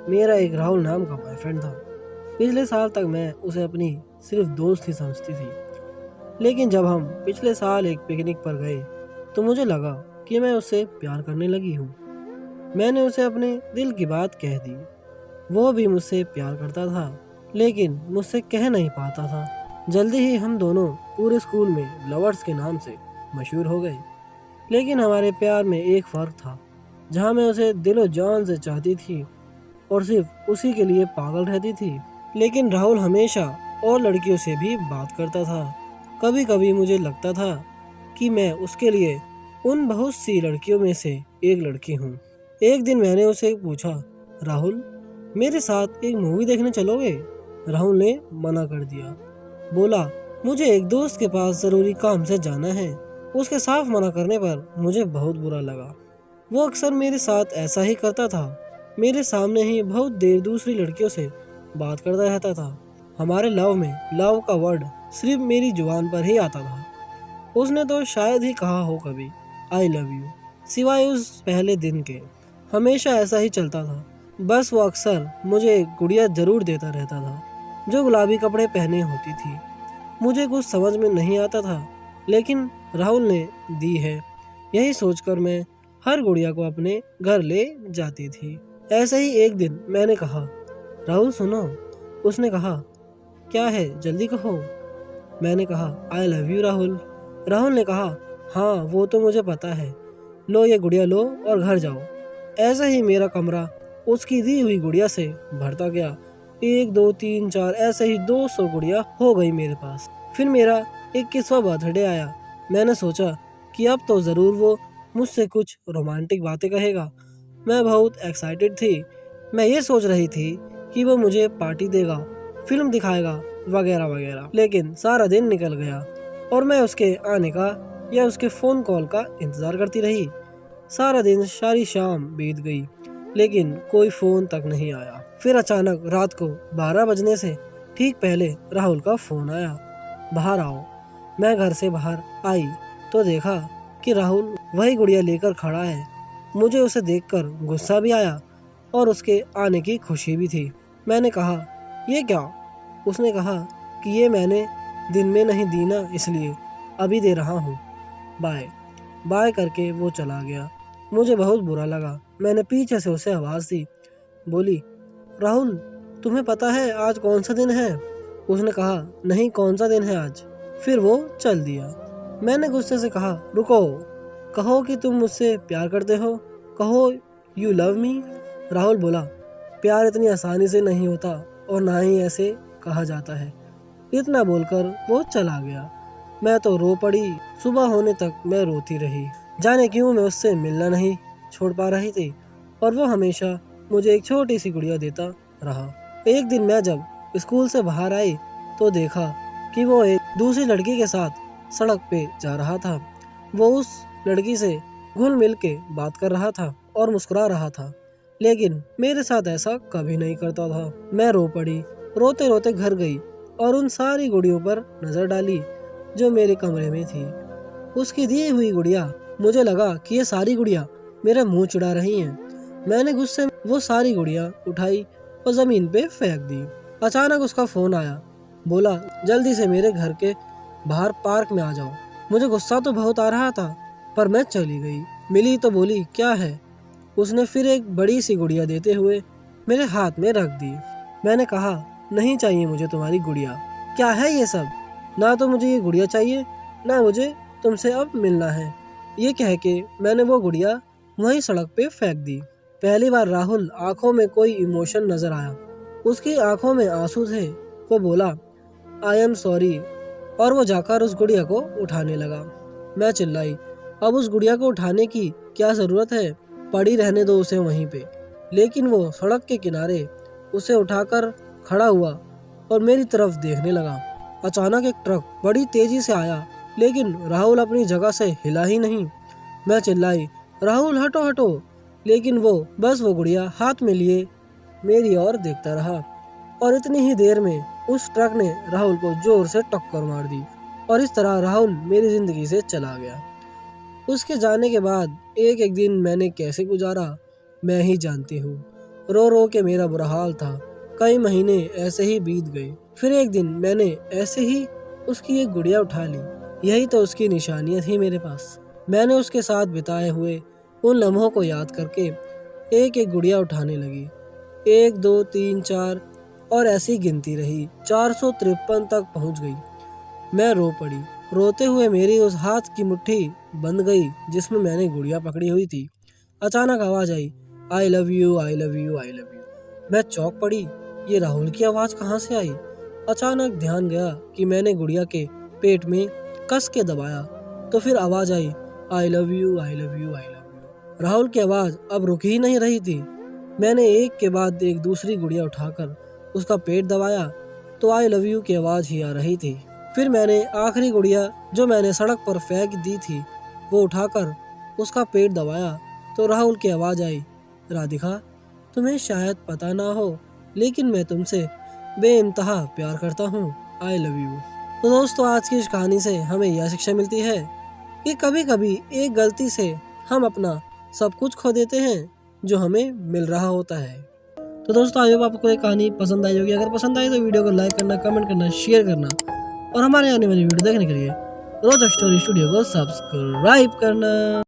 मेरा एक राहुल नाम का बॉयफ्रेंड था। पिछले साल तक मैं उसे अपनी सिर्फ दोस्त ही समझती थी, लेकिन जब हम पिछले साल एक पिकनिक पर गए तो मुझे लगा कि मैं उससे प्यार करने लगी हूँ। मैंने उसे अपने दिल की बात कह दी। वो भी मुझसे प्यार करता था, लेकिन मुझसे कह नहीं पाता था। जल्दी ही हम दोनों पूरे स्कूल में लवर्स के नाम से मशहूर हो गए। लेकिन हमारे प्यार में एक फ़र्क था। जहाँ मैं उसे दिलो जान से चाहती थी और सिर्फ उसी के लिए पागल रहती थी, लेकिन राहुल हमेशा और लड़कियों से भी बात करता था। कभी कभी मुझे लगता था कि मैं उसके लिए उन बहुत सी लड़कियों में से एक लड़की हूँ। एक दिन मैंने उसे पूछा, राहुल, मेरे साथ एक मूवी देखने चलोगे? राहुल ने मना कर दिया। बोला, मुझे एक दोस्त के पास ज़रूरी काम से जाना है। उसके साफ मना करने पर मुझे बहुत बुरा लगा। वो अक्सर मेरे साथ ऐसा ही करता था। मेरे सामने ही बहुत देर दूसरी लड़कियों से बात करता रहता था। हमारे लव में लव का वर्ड सिर्फ मेरी जुबान पर ही आता था। उसने तो शायद ही कहा हो कभी आई लव यू, सिवाय उस पहले दिन के। हमेशा ऐसा ही चलता था। बस वो अक्सर मुझे एक गुड़िया जरूर देता रहता था जो गुलाबी कपड़े पहने होती थी। मुझे कुछ समझ में नहीं आता था, लेकिन राहुल ने दी है। यही सोचकर मैं हर गुड़िया को अपने घर ले जाती थी। ऐसे ही एक दिन मैंने कहा, राहुल सुनो। उसने कहा, क्या है, जल्दी कहो। मैंने कहा, आई लव यू राहुल। राहुल ने कहा, हाँ वो तो मुझे पता है। लो ये गुड़िया लो और घर जाओ। ऐसे ही मेरा कमरा उसकी दी हुई गुड़िया से भरता गया। 1 2 3 4 ऐसे ही 200 गुड़िया हो गई मेरे पास। फिर मेरा 21वां बर्थडे आया। मैंने सोचा कि अब तो ज़रूर वो मुझसे कुछ रोमांटिक बातें कहेगा। मैं बहुत एक्साइटेड थी। मैं ये सोच रही थी कि वो मुझे पार्टी देगा, फिल्म दिखाएगा, वगैरह वगैरह। लेकिन सारा दिन निकल गया और मैं उसके आने का या उसके फ़ोन कॉल का इंतज़ार करती रही। सारा दिन सारी शाम बीत गई, लेकिन कोई फ़ोन तक नहीं आया। फिर अचानक रात को 12 बजने से ठीक पहले राहुल का फ़ोन आया, बाहर आओ। मैं घर से बाहर आई तो देखा कि राहुल वही गुड़िया लेकर खड़ा है। मुझे उसे देखकर गुस्सा भी आया और उसके आने की खुशी भी थी। मैंने कहा, ये क्या? उसने कहा कि ये मैंने दिन में नहीं दी ना, इसलिए अभी दे रहा हूँ, बाय। बाय करके वो चला गया। मुझे बहुत बुरा लगा। मैंने पीछे से उसे आवाज़ दी, बोली, राहुल तुम्हें पता है आज कौन सा दिन है? उसने कहा, नहीं, कौन सा दिन है आज? फिर वो चल दिया। मैंने गुस्से से कहा, रुको, कहो कि तुम मुझसे प्यार करते हो, कहो यू लव मी। राहुल बोला, प्यार इतनी आसानी से नहीं होता और ना ही ऐसे कहा जाता है। इतना बोलकर वो चला गया। मैं तो रो पड़ी। सुबह होने तक मैं रोती रही। जाने क्यों मैं उससे मिलना नहीं छोड़ पा रही थी और वो हमेशा मुझे एक छोटी सी गुड़िया देता रहा। एक दिन मैं जब स्कूल से बाहर आई तो देखा कि वो एक दूसरी लड़की के साथ सड़क पे जा रहा था। वो उस लड़की से घुल मिल के बात कर रहा था और मुस्कुरा रहा था, लेकिन मेरे साथ ऐसा कभी नहीं करता था। मैं रो पड़ी। रोते रोते घर गई और उन सारी गुड़ियों पर नजर डाली जो मेरे कमरे में थी। उसकी दी हुई गुड़िया, मुझे लगा कि ये सारी गुड़िया मेरा मुंह चिढ़ा रही हैं। मैंने गुस्से में वो सारी गुड़िया उठाई और जमीन पे फेंक दी। अचानक उसका फोन आया। बोला, जल्दी से मेरे घर के बाहर पार्क में आ जाओ। मुझे गुस्सा तो बहुत आ रहा था, पर मैं चली गई। मिली तो बोली, क्या है? उसने फिर एक बड़ी सी गुड़िया देते हुए मेरे हाथ में रख दी। मैंने कहा, नहीं चाहिए मुझे तुम्हारी गुड़िया। क्या है ये सब? ना तो मुझे ये गुड़िया चाहिए, ना मुझे तुमसे अब मिलना है। ये कह के मैंने वो गुड़िया वहीं सड़क पे फेंक दी। पहली बार राहुल आंखों में कोई इमोशन नजर आया। उसकी आंखों में आंसू थे। वो बोला, आई एम सॉरी, और वो जाकर उस गुड़िया को उठाने लगा। मैं चिल्लाई, अब उस गुड़िया को उठाने की क्या जरूरत है? पड़ी रहने दो उसे वहीं पे। लेकिन वो सड़क के किनारे उसे उठाकर खड़ा हुआ और मेरी तरफ देखने लगा। अचानक एक ट्रक बड़ी तेजी से आया, लेकिन राहुल अपनी जगह से हिला ही नहीं। मैं चिल्लाई, राहुल हटो हटो, लेकिन वो बस वो गुड़िया हाथ में लिए मेरी ओर देखता रहा। और इतनी ही देर में उस ट्रक ने राहुल को जोर से टक्कर मार दी और इस तरह राहुल मेरी जिंदगी से चला गया। उसके जाने के बाद एक एक दिन मैंने कैसे गुजारा मैं ही जानती हूँ। रो रो के मेरा बुरा हाल था। कई महीने ऐसे ही बीत गए। फिर एक दिन मैंने ऐसे ही उसकी एक गुड़िया उठा ली। यही तो उसकी निशानियां थी मेरे पास। मैंने उसके साथ बिताए हुए उन लम्हों को याद करके एक एक गुड़िया उठाने लगी। 1 2 3 4 और ऐसी गिनती रही। 453 तक पहुंच गई। मैं रो पड़ी। रोते हुए मेरी उस हाथ की मुट्ठी बंद गई जिसमें मैंने गुड़िया पकड़ी हुई थी। अचानक आवाज आई, I love you, I love you, I love you. मैं चौंक पड़ी। ये राहुल की आवाज कहाँ से आई? अचानक ध्यान गया कि मैंने गुड़िया के पेट में कस के दबाया। तो फिर आवाज आई, I love you, I love you, I love you. Rahul की आवाज अब रुक ही नहीं रही थी। मैंने एक के बाद एक दूसरी गुड़िया उठाकर उसका पेट दबाया तो आई लव यू की आवाज ही आ रही थी। फिर मैंने आखिरी गुड़िया जो मैंने सड़क पर फेंक दी थी वो उठाकर उसका पेट दबाया तो राहुल की आवाज आई, राधिका, तुम्हें शायद पता ना हो लेकिन मैं तुमसे बेइंतहा प्यार करता हूँ। आई लव यू। तो दोस्तों, आज की इस कहानी से हमें यह शिक्षा मिलती है कि कभी कभी एक गलती से हम अपना सब कुछ खो देते हैं जो हमें मिल रहा होता है। तो दोस्तों, आई होप आपको ये कहानी पसंद आई होगी। अगर पसंद आई तो वीडियो को लाइक करना, कमेंट करना, शेयर करना और हमारे आने वाली वीडियो देखने के लिए रोज स्टोरी स्टूडियो को सब्सक्राइब करना।